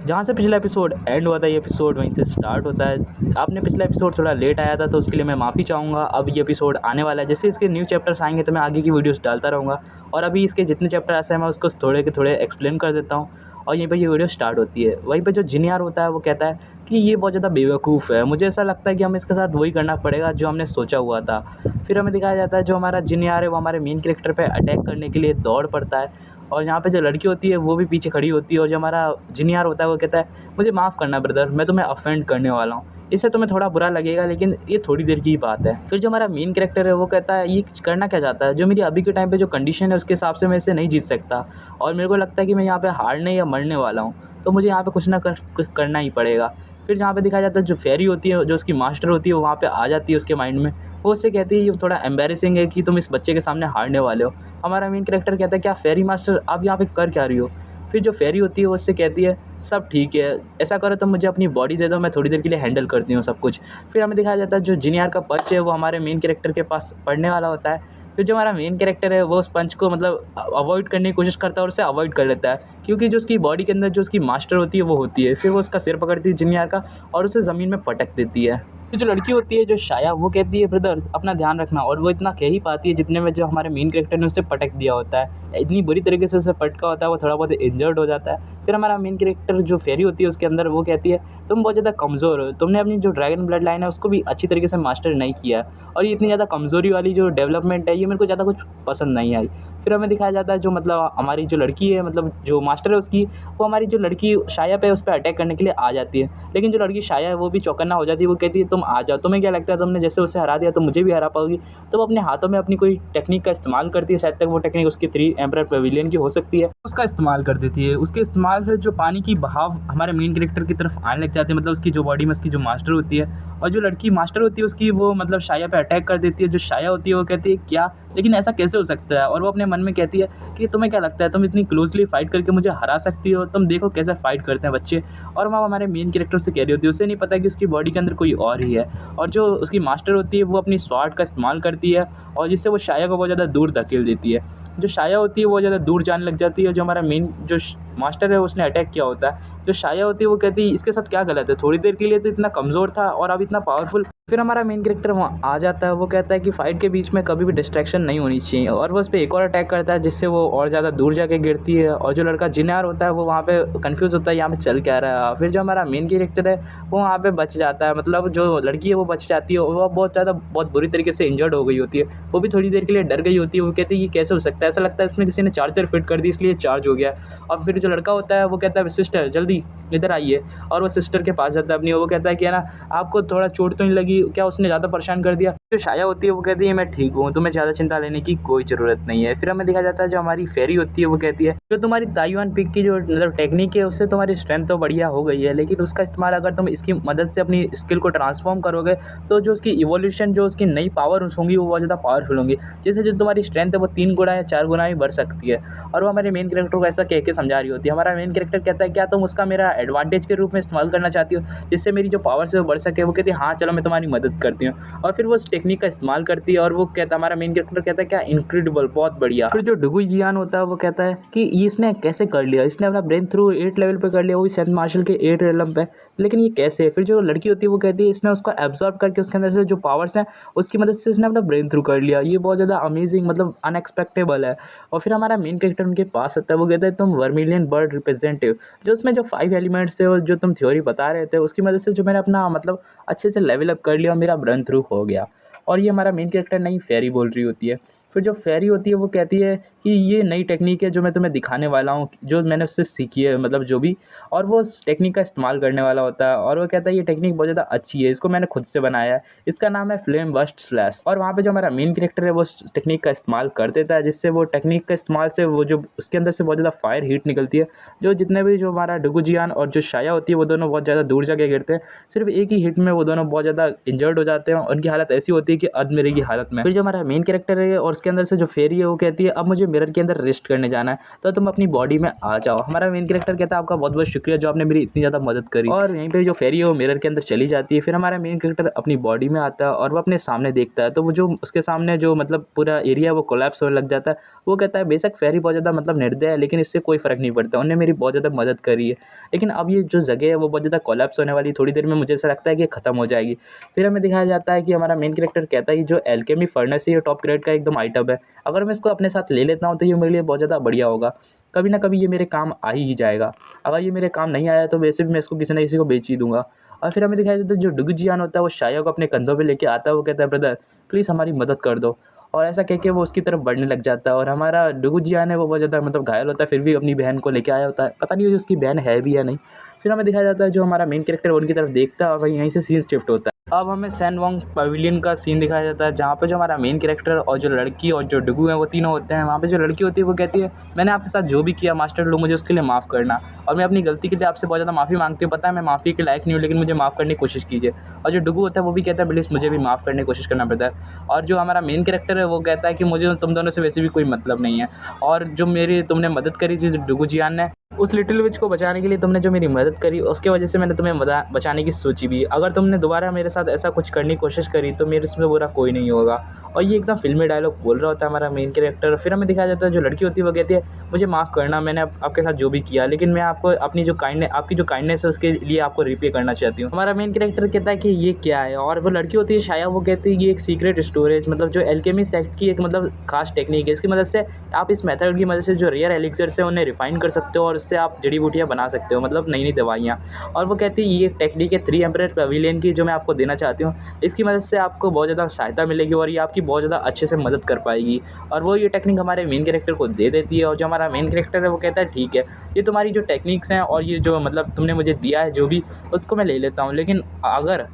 जहाँ से पिछला एपिसोड एंड हुआ था ये एपिसोड वहीं से स्टार्ट होता है। आपने पिछला एपिसोड थोड़ा लेट आया था तो उसके लिए मैं माफ़ी चाहूँगा। अब ये एपिसोड आने वाला है, जैसे इसके न्यू चैप्टर्स आएंगे तो मैं आगे की वीडियोस डालता रहूँगा। और अभी इसके जितने चैप्टर ऐसे हैं मैं उसको थोड़े के थोड़े एक्सप्लेन कर देता हूँ और यहीं पर ये वीडियो स्टार्ट होती है। वहीं पर जो जिनियार होता है वो कहता है कि ये बहुत ज़्यादा बेवकूफ़ है। मुझे ऐसा लगता है कि हमें इसके साथ वही करना पड़ेगा जो हमने सोचा हुआ था। फिर हमें दिखाया जाता है जो हमारा जिनियार है वो हमारे मेन कैरेक्टर पे अटैक करने के लिए दौड़ पड़ता है और यहाँ पे जो लड़की होती है वो भी पीछे खड़ी होती है और जो हमारा जिनियार होता है वो कहता है मुझे माफ़ करना ब्रदर, मैं तुम्हें ऑफेंड करने वाला हूँ। इससे तुम्हें थोड़ा बुरा लगेगा लेकिन ये थोड़ी देर की ही बात है। फिर जो हमारा मेन कैरेक्टर है वो कहता है ये करना क्या चाहता है, जो मेरी अभी के टाइम पे जो कंडीशन है उसके हिसाब से मैं इसे नहीं जीत सकता और मेरे को लगता है कि मैं यहाँ पे हारने या मरने वाला हूँ, तो मुझे यहाँ पे कुछ ना कुछ करना ही पड़ेगा। फिर जहाँ पे दिखाया जाता है जो फेरी होती है, जो उसकी मास्टर होती है, वो वहाँ पे आ जाती है उसके माइंड में। वो उससे कहती है ये थोड़ा एम्बैरेसिंग है कि तुम इस बच्चे के सामने हारने वाले हो। हमारा मेन कैरेक्टर कहता है क्या फेरी मास्टर आप यहाँ पे कर क्या रही हो। फिर जो फेरी होती है वो उससे कहती है सब ठीक है, ऐसा करो तो मुझे अपनी बॉडी दे दो, मैं थोड़ी देर के लिए हैंडल करती हूँ सब कुछ। फिर हमें दिखाया जाता है जो जिनियर का पंच है वो हमारे मेन कैरेक्टर के पास पड़ने वाला होता है। फिर जो हमारा मेन कैरेक्टर है वो उस पंच को मतलब अवॉइड करने की कोशिश करता है और उसे अवॉइड कर लेता है क्योंकि जो उसकी बॉडी के अंदर जो उसकी मास्टर होती है वो होती है। फिर वो उसका सिर पकड़ती है जिनियर का और उसे ज़मीन में पटक देती है। तो जो लड़की होती है जो शाया वो कहती है ब्रदर अपना ध्यान रखना, और वो इतना कह ही पाती है जितने में जो हमारे मेन कैरेक्टर ने उसे पटक दिया होता है। इतनी बुरी तरीके से उसे पटका होता है वो थोड़ा बहुत इंजर्ड हो जाता है। फिर हमारा मेन कैरेक्टर जो फेरी होती है उसके अंदर वो कहती है तुम बहुत ज़्यादा कमज़ोर हो, तुमने अपनी जो ड्रैगन ब्लड लाइन है उसको भी अच्छी तरीके से मास्टर नहीं किया और ये इतनी ज़्यादा कमज़ोरी वाली जो डेवलपमेंट है ये मेरे को ज़्यादा कुछ पसंद नहीं आई। फिर हमें दिखाया जाता है जो मतलब हमारी जो लड़की है मतलब जो मास्टर है उसकी, वो हमारी जो लड़की शाया पे उस पर अटैक करने के लिए आ जाती है। लेकिन जो लड़की शाया है वो भी चौकन्ना हो जाती है, वो कहती है तुम आ जाओ, तुम्हें क्या लगता है तुमने जैसे उसे हरा दिया तो मुझे भी हरा पाओगी। तो वो अपने हाथों में अपनी कोई टेक्निक का इस्तेमाल करती है, शायद तक वो टेक्निक उसकी 3 एम्परर पेविलियन की हो सकती है, उसका इस्तेमाल कर देती है। उसके इस्तेमाल से जो पानी की बहाव हमारे मेन कैरेक्टर की तरफ आने लग जाती है, मतलब उसकी जो बॉडी में उसकी जो मास्टर होती है और जो लड़की मास्टर होती है उसकी वो मतलब शाया पे अटैक कर देती है। जो शाया होती है वो कहती है क्या, लेकिन ऐसा कैसे हो सकता है, और वो अपने मन में कहती है कि तुम्हें क्या लगता है तुम इतनी क्लोजली फाइट करके मुझे हरा सकती हो, तुम देखो कैसे फाइट करते हैं बच्चे। और वहाँ हमारे मेन कैरेक्टर से कह रही होती है, उसे नहीं पता कि उसकी बॉडी के अंदर कोई और ही है। और जो उसकी मास्टर होती है वो अपनी स्वॉर्ड का इस्तेमाल करती है और जिससे वो शाया को बहुत ज़्यादा दूर धकेल देती है। जो शाया होती है वो ज़्यादा दूर जाने लग जाती है। जो हमारा मेन जो मास्टर है उसने अटैक किया होता है, जो शाया होती है वो कहती है इसके साथ क्या गलत है, थोड़ी देर के लिए तो इतना कमज़ोर था और अब इतना पावरफुल। फिर हमारा मेन कैरेक्टर वहाँ आ जाता है, वो कहता है कि फ़ाइट के बीच में कभी भी डिस्ट्रैक्शन नहीं होनी चाहिए और वो उस पर एक और अटैक करता है जिससे वो और ज़्यादा दूर जाके गिरती है। और जो लड़का जिनियर होता है वो वहाँ पे कंफ्यूज होता है यहाँ पे चल क्या रहा है। फिर जो हमारा मेन कैरेक्टर है वो वहाँ पे बच जाता है, मतलब जो लड़की है वो बच जाती है। वो बहुत बुरी तरीके से इंजर्ड हो गई होती है, वो भी थोड़ी देर के लिए डर गई होती है। वो कहती है ये कैसे हो सकता है, ऐसा लगता है इसमें किसी ने चार्जर फिट कर दी इसलिए चार्ज हो गया। और फिर जो लड़का होता है वो कहता है सिस्टर जल्दी इधर आइए, और वो सिस्टर के पास जाता है अपनी। वो कहता है कि है ना आपको थोड़ा चोट तो नहीं लगी क्या, उसने ज़्यादा परेशान कर दिया। जो शाया होती है वो कहती है मैं ठीक हूँ, तुम्हें ज़्यादा चिंता लेने की कोई ज़रूरत नहीं है। फिर हमें दिखा जाता है जो हमारी फेरी होती है वो कहती है जो तुम्हारी ताइवान पिक की जो मतलब टेक्निक है उससे तुम्हारी स्ट्रेंथ तो बढ़िया हो गई है, लेकिन उसका इस्तेमाल अगर तुम इसकी मदद से अपनी स्किल को ट्रांसफॉर्म करोगे तो जो उसकी इवोल्यूशन जो उसकी नई पावर होंगी वो बहुत ज़्यादा पावरफुल होंगी, जिससे जो तुम्हारी स्ट्रेंथ है वो 3 गुना या 4 गुना ही बढ़ सकती है। और वो हमारे मेन कैरेक्टर को ऐसा कह के समझा रही होती है। हमारा मेन कैरेक्टर कहता है क्या तुम उसका मेरा एडवांटेज के रूप में इस्तेमाल करना चाहती हो जिससे मेरी जो पावर है वो बढ़ सके। वो कहती है हाँ चलो मैं तुम्हारी मदद करती हूँ, और फिर वो उस टेक्निक का इस्तेमाल करती है। और वो कहता हमारा मेन कैरेक्टर कहता है क्या इनक्रेडिबल, बहुत बढ़िया। फिर जो डुगु जियान होता है वो कहता है कि इसने कैसे कर लिया, इसने अपना ब्रेन थ्रू 8 लेवल पे कर लिया, वो भी सेंट मार्शल के 8 रेलम पे, लेकिन ये कैसे। फिर जो लड़की होती है वो कहती है इसने उसको एब्जॉर्ब करके उसके अंदर से जो पावर्स हैं उसकी मदद से इसने अपना ब्रेन थ्रू कर लिया, ये बहुत ज़्यादा अमेजिंग मतलब अनएक्सपेक्टेबल है। और फिर हमारा मेन कैरेक्टर उनके पास आता है, वो कहता है तुम वर्मिलियन बर्ड रिप्रेजेंटेटिव, जो उसमें जो 5 एलिमेंट्स थे और जो तुम थ्योरी बता रहे थे उसकी मदद से जो मैंने अपना मतलब अच्छे से लेवल अप कर लिया और मेरा ब्रेन थ्रू हो गया। और ये हमारा मेन कैरेक्टर नई फेरी बोल रही होती है। फिर जो फेरी होती है वो कहती है कि ये नई टेक्निक है जो मैं तुम्हें दिखाने वाला हूँ, जो मैंने उससे सीखी है मतलब जो भी, और वो उस टेक्निक का इस्तेमाल करने वाला होता है। और वो कहता है ये टेक्निक बहुत ज़्यादा अच्छी है, इसको मैंने खुद से बनाया है, इसका नाम है फ्लेम बस्ट स्लैश। और वहाँ पे जो हमारा मेन कैरेक्टर है वो उस टेक्निक का इस्तेमाल कर देता है, जिससे वो टेक्निक का इस्तेमाल से वो जो उसके अंदर से बहुत ज़्यादा फायर हीट निकलती है, जो जितने भी जो हमारा डुगुजियान और जो शाया होती है वो दोनों बहुत ज़्यादा दूर जाके गिरते हैं। सिर्फ एक ही हिट में वो दोनों बहुत ज़्यादा इंजर्ड हो जाते हैं, उनकी हालत ऐसी होती है कि अधमरे की हालत में। फिर जो हमारा मेन कैरेक्टर है और उसके उसके अंदर से जो फेरी है वो कहती है अब मुझे मिरर के अंदर रेस्ट करने जाना है, तो तुम अपनी बॉडी में आ जाओ। हमारा मेन कैरेक्टर कहता है आपका बहुत बहुत शुक्रिया जो आपने मेरी इतनी ज़्यादा मदद करी। और यहीं पे जो फेरी है वो मिरर के अंदर चली जाती है। फिर हमारा मेन कैरेक्टर अपनी बॉडी में आता है और वो अपने सामने देखता है, तो वो जो उसके सामने जो मतलब पूरा एरिया है वो कोलैप्स होने लग जाता है। वो कहता है बेशक फेरी बहुत ज़्यादा मतलब निर्दय है, लेकिन इससे कोई फ़र्क नहीं पड़ता, उन्होंने मेरी बहुत ज़्यादा मदद करी है। लेकिन अब ये जो जगह है वो बहुत ज़्यादा कोलैप्स होने वाली, थोड़ी देर में मुझे ऐसा लगता है कि ये ख़त्म हो जाएगी। फिर हमें दिखाया जाता है कि हमारा मेन कैरेक्टर कहता है कि जो एल्केमी फर्नेस है ये टॉप ग्रेड का एकदम आइटम है, अगर मैं इसको अपने साथ ले लेता हूँ तो ये मेरे लिए बहुत ज़्यादा बढ़िया होगा, कभी ना कभी ये मेरे काम आ ही जाएगा। अगर ये मेरे काम नहीं आया तो वैसे भी मैं इसको किसी न किसी को बेच ही दूँगा। और फिर हमें दिखाया जाता है जो डुगुजियान होता है वो शाया को अपने कंधों पे लेके आता है, वो कहता है ब्रदर प्लीज़ हमारी मदद कर दो, और ऐसा कह के वो उसकी तरफ बढ़ने लग जाता है। और हमारा डुगुजियान है वो बहुत ज़्यादा मतलब घायल होता है, फिर भी अपनी बहन को लेके आया होता है, पता नहीं उसकी बहन है भी या नहीं। फिर हमें दिखाया जाता है जो हमारा मेन कैरेक्टर उनकी तरफ देखता है और वहीं यहीं से सीन शिफ्ट होता है। अब हमें सैन वोंग पवेलियन का सीन दिखाया जाता है जहाँ पे जो हमारा मेन कैरेक्टर और जो लड़की और जो डुगू है वो तीनों होते हैं। वहाँ पे जो लड़की होती है वो कहती है मैंने आपके साथ जो भी किया मास्टर लोग मुझे उसके लिए माफ़ करना, और मैं अपनी गलती के लिए आपसे बहुत ज़्यादा माफ़ी मांगती हूँ, पता है मैं माफ़ी के लायक नहीं हूँ लेकिन मुझे माफ़ करने की कोशिश कीजिए। और जो डुगू होता है वो भी कहता है प्लीज़ मुझे भी माफ़ करने की कोशिश करना पड़ता है। और जो हमारा मेन कैरेक्टर है वो कहता है कि मुझे तुम दोनों से वैसे भी कोई मतलब नहीं है, और जो मेरी तुमने मदद करी थी डुगू जियान ने, उस लिटिल विच को बचाने के लिए तुमने जो मेरी मदद करी उसके वजह से मैंने तुम्हें बचाने की सोची भी, अगर तुमने दोबारा मेरे साथ ऐसा कुछ करने की कोशिश करी तो मेरे इसमें बुरा कोई नहीं होगा। और ये एकदम फिल्मी डायलॉग बोल रहा होता है हमारा मेन कैरेक्टर। फिर हमें दिखाया जाता है जो लड़की होती है वो कहती है मुझे माफ़ करना, मैंने आपके साथ जो भी किया, लेकिन मैं आपको अपनी जो आपकी जो काइंडनेस है उसके लिए आपको रिपे करना चाहती हूँ। हमारा मेन कैरेक्टर कहता है कि ये क्या है, और वो लड़की होती है शाया, वो कहती है ये एक सीक्रेट स्टोरेज मतलब जो एल्केमी सेक्ट की एक मतलब खास टेक्निक है, इसकी मदद से आप इस मेथड की मदद से जो रेयर एलिक्सर्स है उन्हें रिफाइन कर सकते हो और उससे आप जड़ी बूटियाँ बना सकते हो, मतलब नई नई दवाइयाँ। और वो कहती है ये एक टेक्निक है 3 एम्परर पवेलियन की जो मैं आपको देना चाहती हूँ, इसकी मदद से आपको बहुत ज़्यादा सहायता मिलेगी और ये आपकी बहुत ज़्यादा अच्छे से मदद कर पाएगी। और वो ये टेक्निक हमारे मेन कैरेक्टर को दे देती है, और जो हमारा मेन कैरेक्टर है वो कहता है ठीक है ये तुम्हारी जो टेक्निक्स हैं और ये जो मतलब तुमने मुझे दिया है जो भी उसको मैं ले लेता हूँ, लेकिन अगर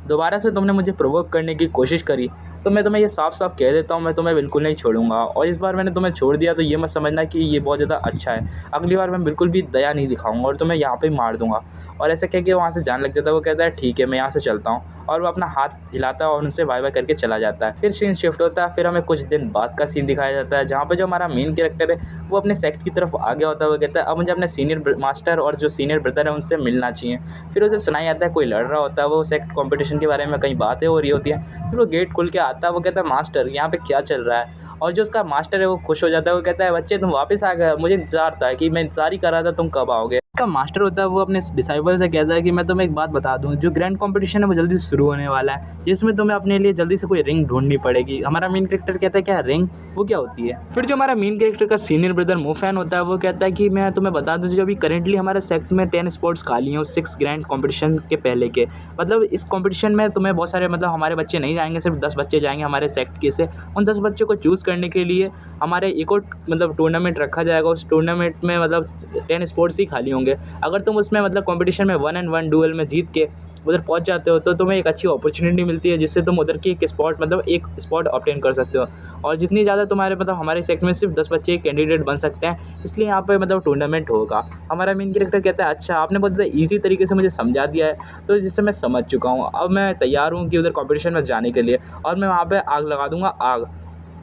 दोबारा से तुमने मुझे प्रोवोक करने की कोशिश करी तो मैं तुम्हें ये साफ-साफ कह देता हूँ मैं तुम्हें बिल्कुल नहीं छोड़ूँगा, और इस बार मैंने तुम्हें छोड़ दिया तो ये मत समझना कि ये बहुत ज़्यादा अच्छा है, अगली बार मैं बिल्कुल भी दया नहीं दिखाऊँगा और तुम्हें यहाँ पे ही मार दूँगा। और ऐसे कह के वहाँ से जाने लग जाता है। वो कहता है ठीक है मैं यहाँ से चलता हूँ, और वो अपना हाथ हिलाता है और उनसे बाय बाय करके चला जाता है। फिर सीन शिफ्ट होता है, फिर हमें कुछ दिन बाद का सीन दिखाया जाता है जहाँ पे जो हमारा मेन कैरेक्टर है वो अपने सेक्ट की तरफ आ गया होता है। वो कहता है अब मुझे अपने सीनियर मास्टर और जो सीनियर ब्रदर है उनसे मिलना चाहिए। फिर उसे सुनाया जाता है कोई लड़ रहा होता है, वो सेक्ट कॉम्पिटिशन के बारे में कहीं बातें हो रही होती हैं। फिर वो गेट खोल के आता है, वो कहता है मास्टर यहाँ पे क्या चल रहा है, और जो उसका मास्टर है वो खुश हो जाता है। वो कहता है बच्चे तुम वापस आ गए, मुझे इंतजार था कि मैं इंतजार ही कर रहा था तुम कब आओगे। उसका मास्टर होता है वो अपने डिसाइपल से कहता है कि मैं तुम्हें एक बात बता दूं, जो ग्रैंड कंपटीशन है वो जल्दी शुरू होने वाला है जिसमें तुम्हें अपने लिए जल्दी से कोई रिंग ढूंढनी पड़ेगी। हमारा मेन कैरेक्टर कहता है क्या रिंग, वो क्या होती है। फिर जो हमारा मेन कैरेक्टर का सीनियर ब्रदर मोफैन होता है वो कहता है कि मैं तुम्हें बता दूं जो अभी करेंटली हमारे सेक्ट में 10 स्पॉट्स खाली हैं उस 6 ग्रैंड कॉम्पिटिशन के पहले के, मतलब इस कॉम्पिटिशन में तुम्हें बहुत सारे मतलब हमारे बच्चे नहीं जाएंगे, सिर्फ 10 बच्चे जाएंगे हमारे सेक्ट के से। उन 10 बच्चों को चूज़ करने के लिए हमारे एक और मतलब टूर्नामेंट रखा जाएगा, उस टूर्नामेंट में मतलब 10 स्पॉट्स ही खाली होंगे। अगर तुम उसमें मतलब कंपटीशन में 1 and 1 डुअल में जीत के उधर पहुंच जाते हो तो तुम्हें एक अच्छी अपॉर्चुनिटी मिलती है जिससे तुम उधर की एक स्पॉट ऑब्टेन कर सकते हो, और जितनी ज़्यादा तुम्हारे मतलब हमारे सेक्ट में सिर्फ 10 बच्चे कैंडिडेट बन सकते हैं, इसलिए यहाँ पे मतलब टूर्नामेंट होगा। हमारा मेन कैरेक्टर कहता है अच्छा आपने बहुत ज़्यादा ईजी तरीके से मुझे समझा दिया है तो जिससे मैं समझ चुका हूँ, अब मैं तैयार हूँ कि उधर कॉम्पिटिशन में जाने के लिए, और मैं वहाँ पर आग लगा दूँगा आग,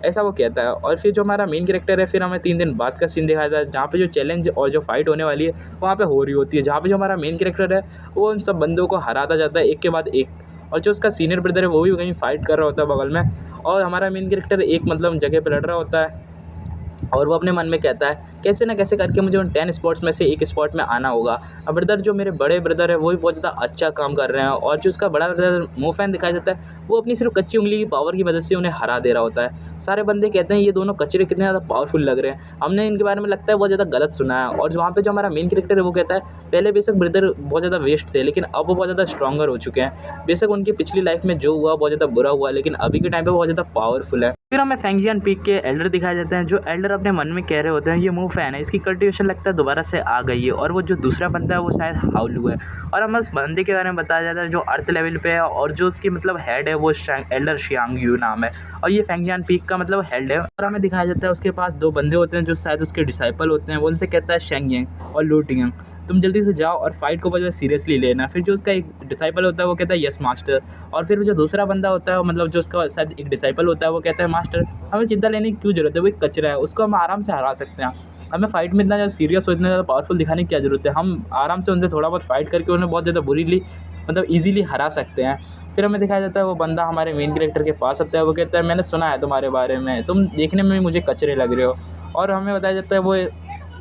ऐसा वो कहता है। और फिर जो हमारा मेन कैरेक्टर है फिर हमें 3 दिन बाद का सीन दिखाया जाता है जहाँ पे जो चैलेंज और जो फाइट होने वाली है वहाँ पे हो रही होती है, जहाँ पे जो हमारा मेन कैरेक्टर है वो उन सब बंदों को हराता जाता है एक के बाद एक, और जो उसका सीनियर ब्रदर है वो भी कहीं फाइट कर रहा होता है बगल में, और हमारा मेन कैरेक्टर एक मतलब जगह पर लड़ रहा होता है और वो अपने मन में कहता है कैसे ना कैसे करके मुझे उन 10 स्पॉट्स में से एक स्पॉट में आना होगा। अब ब्रदर जो मेरे बड़े ब्रदर है वो भी बहुत ज़्यादा अच्छा काम कर रहे हैं, और जो उसका बड़ा ब्रदर मोफैन दिखाया जाता है वो अपनी सिर्फ कच्ची उंगली की पावर की मदद से उन्हें हरा दे रहा होता है। सारे बंदे कहते हैं ये दोनों कचरे कितने ज़्यादा पावरफुल लग रहे हैं, हमने इनके बारे में लगता है बहुत ज़्यादा गलत सुना है। और वहाँ पे जो हमारा मेन कैरेक्टर है वो कहता है पहले बेशक ब्रदर बहुत ज़्यादा वेस्ट थे लेकिन अब वो बहुत ज़्यादा स्ट्रॉन्गर हो चुके हैं, बेशक उनकी पिछली लाइफ में जो हुआ बहुत ज़्यादा बुरा हुआ लेकिन अभी के टाइम पे बहुत ज़्यादा पावरफुल है। फिर हमें फेंगजियान पीक के एल्डर दिखाए जाते हैं, जो एल्डर अपने मन में कह रहे होते हैं ये मोफैन है, इसकी कल्टिवेशन लगता है दोबारा से आ गई है, और वो जो दूसरा बंदा है वो शायद हाउलू है। और हमें उस बंदे के बारे में बताया जाता है जो अर्थ लेवल पे है, और जो उसकी मतलब हेड है वो एल्डर शियांग यू नाम है, और ये फेंगजियान पीक का मतलब हेड है। और हमें दिखाया जाता है उसके पास 2 बंदे होते हैं जो शायद उसके डिसाइपल होते हैं, वो उनसे कहता है शेंग यांग और लू टियांग, तुम जल्दी से जाओ और फाइट को बहुत ज़्यादा सीरियसली लेना। फिर जो उसका एक डिसाइपल होता है वो कहता है यस मास्टर, और फिर जो दूसरा बंदा होता है मतलब जो उसका शायद एक डिसाइपल होता है वो कहता है मास्टर हमें चिंता लेने की क्यों ज़रूरत है, वो एक कचरा है, उसको हम आराम से हरा सकते हैं। हमें फाइट में इतना ज़्यादा सीरियस और इतना ज़्यादा पावरफुल दिखाने की क्या ज़रूरत है, हम आराम से उनसे थोड़ा बहुत फाइट करके उन्हें बहुत ज़्यादा बुरीली मतलब ईज़िली हरा सकते हैं। फिर हमें दिखाया जाता है वो बंदा हमारे मेन कैरेक्टर के पास आता है, वो कहता है मैंने सुना है तुम्हारे बारे में, तुम देखने में भी मुझे कचरे लग रहे हो। और हमें बताया जाता है वो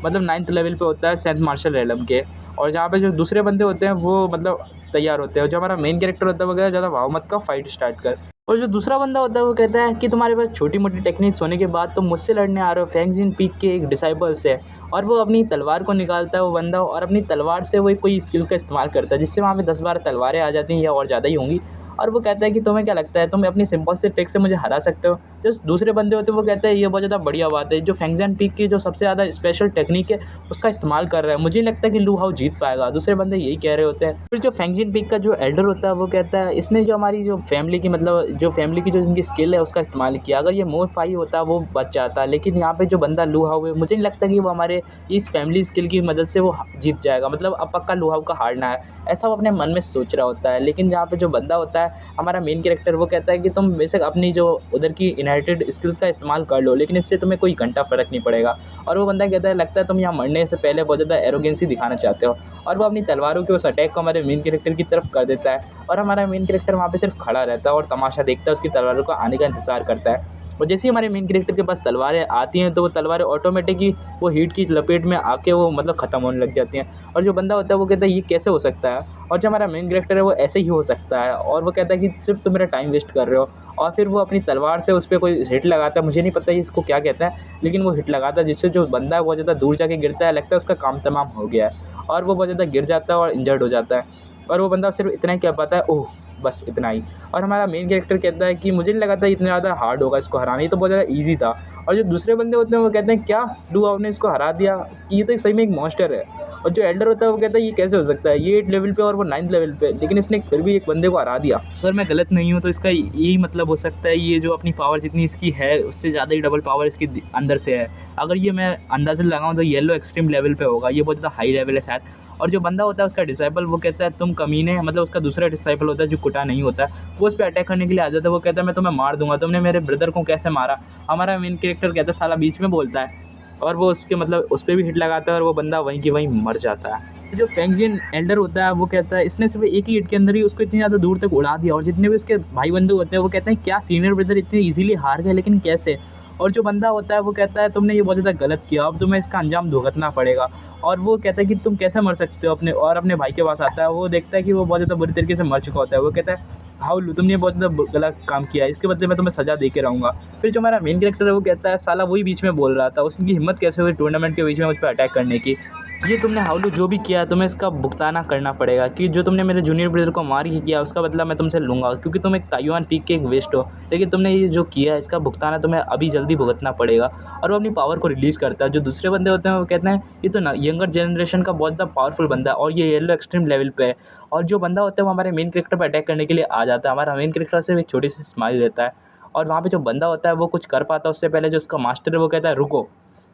मतलब 9th लेवल पे होता है सेंट मार्शल एलम के, और जहाँ पे जो दूसरे बंदे होते हैं वो मतलब तैयार होते हैं, और जो हमारा मेन कैरेक्टर होता है वो कहता है ज़्यादा भाव मत का फाइट स्टार्ट कर। और जो दूसरा बंदा होता है वो कहता है कि तुम्हारे पास छोटी मोटी टेक्निक्स होने के बाद तुम मुझसे लड़ने आ रहे हो फेंग जिन पीक के एक डिसाइपल से। और वो अपनी तलवार को निकालता है वो बंदा, और अपनी तलवार से वो कोई स्किल का इस्तेमाल करता है जिससे वहाँ पे 10-12 तलवारें आ जाती हैं या और ज़्यादा ही होंगी। और वो कहता है कि तुम्हें क्या लगता है तुम अपनी सिंपल से ट्रिक से मुझे हरा सकते हो। जो दूसरे बंदे होते हैं वो कहते हैं ये बहुत ज़्यादा बढ़िया बात है, जो फेंगजन पीक की जो सबसे ज़्यादा स्पेशल टेक्निक है उसका इस्तेमाल कर रहा है, मुझे नहीं लगता कि लू हाउ जीत पाएगा। दूसरे बंदे यही कह रहे होते हैं। फिर जो फेंगजन पीक का जो एल्डर होता है वो कहता है इसने जो हमारी जो फैमिली की मतलब जो फैमिली की जो इनकी स्किल है उसका इस्तेमाल किया, अगर ये मोर फाई होता वो बच जाता, लेकिन यहाँ पे जो बंदा लू हाउ है मुझे नहीं लगता कि वो हमारे इस फैमिली स्किल की मदद से वो जीत जाएगा, मतलब अब पक्का लू हाउ का हारना है, ऐसा वो अपने मन में सोच रहा होता है। लेकिन जहाँ पे जो बंदा होता है हमारा मेन कैरेक्टर वो कहता है कि तुम बेशक अपनी जो उधर की इनहेरिटेड स्किल्स का इस्तेमाल कर लो, लेकिन इससे तुम्हें कोई घंटा फ़र्क नहीं पड़ेगा। और वो बंदा कहता है लगता है तुम यहाँ मरने से पहले बहुत ज़्यादा एरोगेंसी दिखाना चाहते हो, और वो अपनी तलवारों के उस अटैक को हमारे मेन कैरेक्टर की तरफ कर देता है, और हमारा मेन कैरेक्टर वहाँ पे सिर्फ खड़ा रहता है और तमाशा देखता है, उसकी तलवारों का आने का इंतज़ार करता है। और जैसे ही हमारे मेन कैरेक्टर के पास तलवारें आती हैं तो वो तलवारें ऑटोमेटिक ही वो हीट की लपेट में आके वो मतलब ख़त्म होने लग जाती हैं। और जो बंदा होता है वो कहता है ये कैसे हो सकता है, और जो हमारा मेन कैरेक्टर है वो ऐसे ही हो सकता है, और वो कहता है कि सिर्फ तुम मेरा टाइम वेस्ट कर रहे हो। और फिर वो अपनी तलवार से उस पे कोई हिट लगाता है, मुझे नहीं पता ये इसको क्या कहते हैं, लेकिन वो हिट लगाता है जिससे जो बंदा है बहुत ज़्यादा दूर जाके गिरता है, लगता है उसका काम तमाम हो गया है, और वो बहुत ज़्यादा गिर जाता है और इंजर्ड हो जाता है। और वो बंदा सिर्फ इतना ही कह पाता है ओह बस इतना ही। और हमारा मेन कैरेक्टर कहता है कि मुझे नहीं लगा था इतना ज़्यादा हार्ड होगा इसको हराना, ये तो बहुत ज़्यादा ईज़ी था। और जो दूसरे बंदे होते हैं वो कहते हैं क्या लू हाउ ने इसको हरा दिया, कि ये तो सही में एक मॉन्स्टर है। और जो एल्डर होता है वो कहता है ये कैसे हो सकता है, ये 8 लेवल पे और वो 9th लेवल पे, लेकिन इसने फिर भी एक बंदे को हरा दिया। अगर मैं गलत नहीं हूँ तो इसका यही मतलब हो सकता है ये जो अपनी पावर जितनी इसकी है उससे ज़्यादा ही डबल पावर इसकी अंदर से है। अगर ये मैं अंदाज़ा लगाऊँ तो येलो एक्सट्रीम लेवल पे होगा, ये बहुत ज़्यादा हाई लेवल है शायद। और जो बंदा होता है उसका डिसाइपल वो कहता है तुम कमीने, मतलब उसका दूसरा डिसाइपल होता है जो कुटा नहीं होता है, वो उस पे अटैक करने के लिए आ जाता है। वो कहता है मैं तुम्हें मार दूंगा, तुमने मेरे ब्रदर को कैसे मारा। हमारा मेन कैरेक्टर कहता है साला बीच में बोलता है, और वो उसके मतलब उस पर भी हिट लगाता है और वो बंदा वहीं की वहीं मर जाता है। जो फेंगजिन एल्डर होता है वो कहता है इसने सिर्फ एक ही हिट के अंदर ही उसको इतनी ज़्यादा दूर तक उड़ा दिया, और जितने भी उसके भाई बंधु होते हैं वो कहते हैं क्या सीनियर ब्रदर इतने ईजिली हार गए, लेकिन कैसे। और जो बंदा होता है वो कहता है तुमने ये बहुत ज़्यादा गलत किया, अब तुम्हें इसका अंजाम भुगतना पड़ेगा। और वो कहता है कि तुम कैसे मर सकते हो अपने, और अपने भाई के पास आता है, वो देखता है कि वो बहुत ज़्यादा बुरी तरीके से मर चुका होता है। वो कहता है हाउलू तुमने बहुत ज़्यादा गलत काम किया है, इसके बदले मैं तुम्हें सज़ा दे के रहूँगा। फिर जो हमारा मेन कैरेक्टर है वो कहता है साला वही बीच में बोल रहा था, उसकी हिम्मत कैसे हुई टूर्नामेंट के बीच में मुझ पर अटैक करने की। ये तुमने हाउलू जो भी किया तुम्हें इसका भुगताना करना पड़ेगा, कि जो तुमने मेरे जूनियर ब्रदर को मार ही किया उसका बदला मैं तुमसे लूँगा, क्योंकि तुम एक ताइवान पीक के एक वेस्ट हो, लेकिन तुमने ये जो किया है इसका भुगताना तुम्हें अभी जल्दी भुगतना पड़ेगा। और वो अपनी पावर को रिलीज़ करता है। जो दूसरे बंदे होते हैं वो कहते हैं ये तो ना यंगर जनरेशन का बहुत ज़्यादा पावरफुल बंदा है और ये येलो एक्सट्रीम लेवल पे है। और जो बंदा होता है वो हमारे मेन कैरेक्टर पर अटैक करने के लिए आ जाता है, हमारा मेन कैरेक्टर सिर्फ एक छोटी सी स्माइल देता है, और वहाँ पे जो बंदा होता है वो कुछ कर पाता है उससे पहले जो उसका मास्टर है वो कहता है रुको,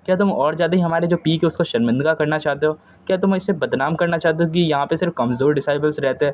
क्या तुम और ज़्यादा ही हमारे जो पीक है उसको शर्मिंदा करना चाहते हो, क्या तुम इसे बदनाम करना चाहते हो कि यहाँ पे सिर्फ कमज़ोर डिसाइबल्स रहते हैं।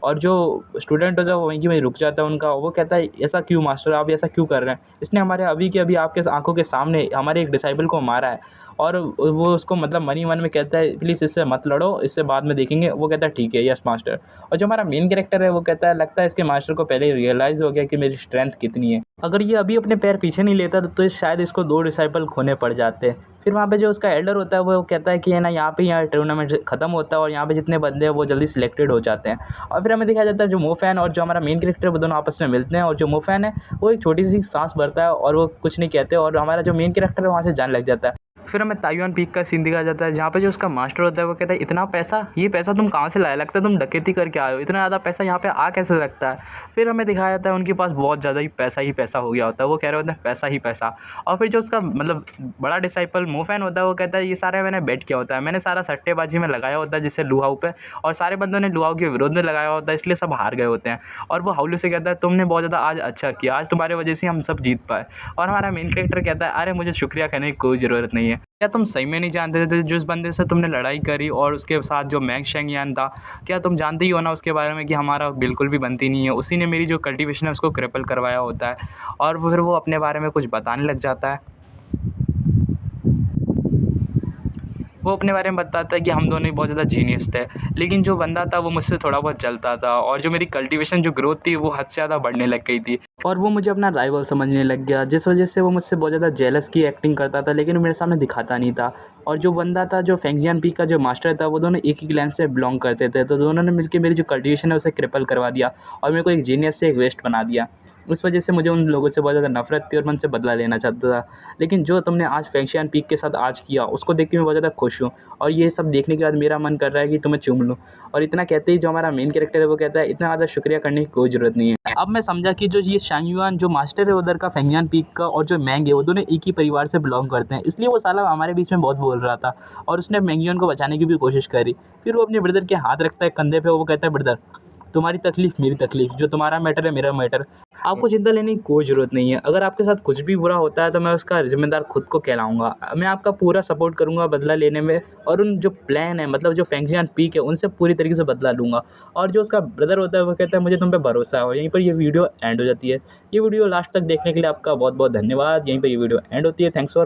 और जो स्टूडेंट होता है वो वहीं की वहीं रुक जाता है उनका, वो कहता है ऐसा क्यों मास्टर, आप ऐसा क्यों कर रहे हैं, इसने हमारे अभी के अभी आपके आंखों के सामने हमारे एक डिसाइबल को मारा है। और वो उसको मतलब मन ही मन में कहता है प्लीज़ इससे मत लड़ो, इससे बाद में देखेंगे। वो कहता है ठीक है यस मास्टर। और जो हमारा मेन कैरेक्टर है वो कहता है लगता है इसके मास्टर को पहले ही रियलाइज़ हो गया कि मेरी स्ट्रेंथ कितनी है, अगर ये अभी अपने पैर पीछे नहीं लेता तो शायद इसको 2 डिसाइपल खोने पड़ जाते। फिर वहाँ पे जो उसका एल्डर होता है वो कहता है कि है ना यहाँ पे यहाँ टूर्नामेंट ख़त्म होता है और यहाँ पे जितने बंदे हैं वो जल्दी सिलेक्टेड हो जाते हैं। और फिर हमें दिखाया जाता है जो मोफैन और जो हमारा मेन कैरेक्टर वो दोनों आपस में मिलते हैं, और जो मोफैन है वो एक छोटी सी सांस भरता है और वो कुछ नहीं कहते, और हमारा जो मेन कैरेक्टर है वहाँ से जाने लग जाता है। फिर हमें ताइवान पीक का सीन दिखाया जाता है जहाँ पे जो उसका मास्टर होता है वो कहता है इतना पैसा, ये पैसा तुम कहाँ से लाए, लगता है तुम डकैती करके आए हो, इतना ज़्यादा पैसा यहाँ पे आ कैसे लगता है। फिर हमें दिखाया जाता है उनके पास बहुत ज़्यादा ही पैसा हो गया होता है, वो कह रहे होते हैं पैसा ही पैसा। और फिर जो उसका मतलब बड़ा डिसाइपल मोफैन होता है वो कहता है ये सारे मैंने बेट किया होता है, मैंने सारा सट्टेबाजी में लगाया होता है जिससे लुहाऊ पे, और सारे बंदों ने लुहाऊ के विरोध में लगाया होता है, इसलिए सब हार गए होते हैं। और वो हाउलू से कहता है तुमने बहुत ज़्यादा आज अच्छा किया, आज तुम्हारे वजह से हम सब जीत पाए। और हमारा मेन कैरेक्टर कहता है अरे मुझे शुक्रिया कहने की कोई ज़रूरत नहीं है। क्या तुम सही में नहीं जानते थे जिस बंदे से तुमने लड़ाई करी और उसके साथ जो मैंग शेंगयान था, क्या तुम जानते ही हो ना उसके बारे में कि हमारा बिल्कुल भी बनती नहीं है। उसी ने मेरी जो कल्टीवेशन है उसको क्रिपल करवाया होता है और फिर वो अपने बारे में कुछ बताने लग जाता है। वो अपने बारे में बताता है कि हम दोनों ही बहुत ज़्यादा जीनियस थे, लेकिन जो बंदा था वो मुझसे थोड़ा बहुत जलता था और जो मेरी कल्टीवेशन जो ग्रोथ थी वो हद से ज़्यादा बढ़ने लग गई थी और वो मुझे अपना राइवल समझने लग गया, जिस वजह से वो मुझसे बहुत ज़्यादा जेलस की एक्टिंग करता था, लेकिन मेरे सामने दिखाता नहीं था। और जो बंदा था, जो फेंगजियान पीक का जो मास्टर था, वो दोनों एक ही क्लैन से बिलोंग करते थे, तो दोनों ने मिलके मेरी जो कल्टीवेशन है उसे क्रिपल करवा दिया और मेरे को एक जीनियस से एक वेस्ट बना दिया। उस वजह से मुझे उन लोगों से बहुत ज़्यादा नफ़रत थी और मैं उनसे बदला लेना चाहता था। लेकिन जो तुमने आज फेंगशियान पीक के साथ आज किया, उसको देख के मैं बहुत ज़्यादा खुश हूँ और ये सब देखने के बाद मेरा मन कर रहा है कि तुम्हें चूम लूँ। और इतना कहते ही जो हमारा मेन कैरेक्टर है वो कहता है, इतना ज़्यादा शुक्रिया करने की कोई ज़रूरत नहीं है। अब मैं समझा कि जो ये शांग युआन जो मास्टर है उधर का फेंगशियान पीक का और जो मैंग है वो दोनों एक ही परिवार से बिलोंग करते हैं, इसलिए वो साला हमारे बीच में बहुत बोल रहा था और उसने मैंगजियन को बचाने की भी कोशिश करी। फिर वो अपने ब्रदर के हाथ रखता है कंधे पे, वो कहता है, ब्रदर तुम्हारी तकलीफ़ मेरी तकलीफ़, जो तुम्हारा मैटर है मेरा मैटर। आपको चिंता लेने की कोई ज़रूरत नहीं है। अगर आपके साथ कुछ भी बुरा होता है तो मैं उसका ज़िम्मेदार खुद को कहलाऊँगा। मैं आपका पूरा सपोर्ट करूँगा बदला लेने में और उन जो प्लान है, मतलब जो फेंगशियान पीक है, उनसे पूरी तरीके से बदला लूँगा। और जो उसका ब्रदर होता है वो कहता है, मुझे तुम पे भरोसा है। और यहीं पर ये वीडियो एंड हो जाती है। ये वीडियो लास्ट तक देखने के लिए आपका बहुत-बहुत धन्यवाद। यहीं पे ये वीडियो एंड होती है। Thanks for